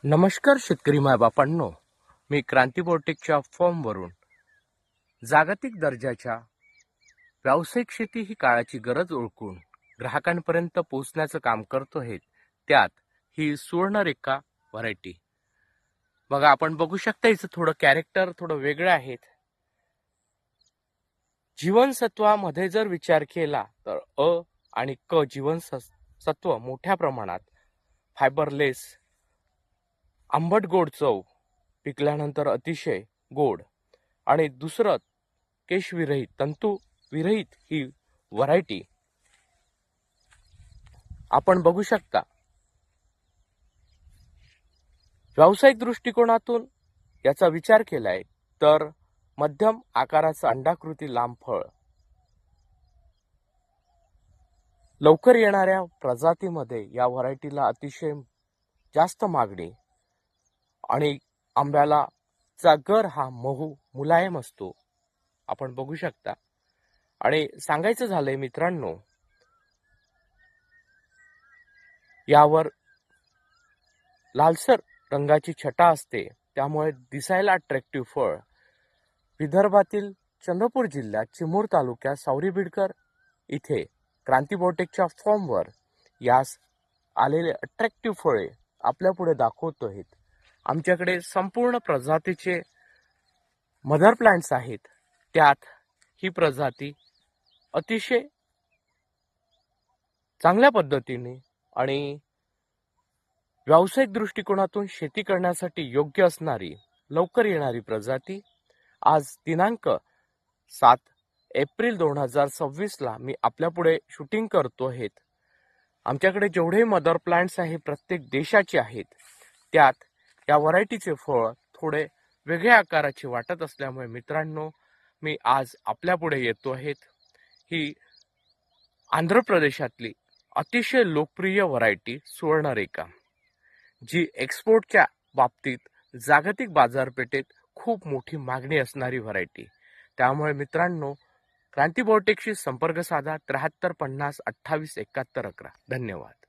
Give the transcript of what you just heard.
नमस्कार शेतकरी मायबापांनो, मी क्रांती बोर्टेकच्या फॉर्मवरून जागतिक दर्जाच्या व्यावसायिक शेती ही काळाची गरज ओळखून ग्राहकांपर्यंत पोहोचण्याचं काम करतो आहे. त्यात ही सुवर्णरेखा व्हरायटी बघा, आपण बघू शकता हिचं थोडं कॅरेक्टर थोडं वेगळं आहे. जीवनसत्वामध्ये जर विचार केला तर अ आणि क जीवनसत्व मोठ्या प्रमाणात, फायबरलेस, आंबट गोड चव, पिकल्यानंतर अतिशय गोड, आणि दुसरं केशविरहित, तंतू विरहित ही व्हरायटी आपण बघू शकता. व्यावसायिक दृष्टिकोनातून याचा विचार केलाय तर मध्यम आकाराचं अंडाकृती लांब फळ, लवकर येणाऱ्या प्रजातीमध्ये या व्हरायटीला अतिशय जास्त मागणी, आणि आंब्याला चा गर हा मुलायम असतो, आपण बघू शकता. आणि सांगायचं झालंय मित्रांनो, यावर लालसर रंगाची छटा असते, त्यामुळे दिसायला अट्रॅक्टिव्ह फळ. विदर्भातील चंद्रपूर जिल्ह्यात चिमूर तालुक्यात सावरी बिडकर इथे क्रांती बोर्टेकच्या फॉर्मवर यास आलेले अट्रॅक्टिव्ह फळे आपल्या पुढे दाखवतो आहेत. आमच्याकडे संपूर्ण प्रजातीचे मदर प्लांट्स आहेत. त्यात ही प्रजाती अतिशय चांगल्या पद्धतीने आणि व्यावसायिक दृष्टिकोनातून शेती करण्यासाठी योग्य असणारी, लवकर येणारी प्रजाती. आज दिनांक 7 एप्रिल 2026 ला मी आपल्या पुढे शूटिंग करतो आहे. आमच्याकडे जेवढे मदर प्लांट्स आहेत प्रत्येक देशाचे आहेत. त्यात या व्हरायटीचे फळ थोडे वेगळ्या आकाराचे वाटत असल्यामुळे मित्रांनो, मी आज आपल्या पुढे येतो आहे. ही आंध्र प्रदेशातली अतिशय लोकप्रिय व्हरायटी सुवर्णरेखा, जी एक्सपोर्टच्या बाबतीत जागतिक बाजारपेठेत खूप मोठी मागणी असणारी व्हरायटी. त्यामुळे मित्रांनो, क्रांती बोर्टेकशी संपर्क साधा 73 50 28 71 11. धन्यवाद.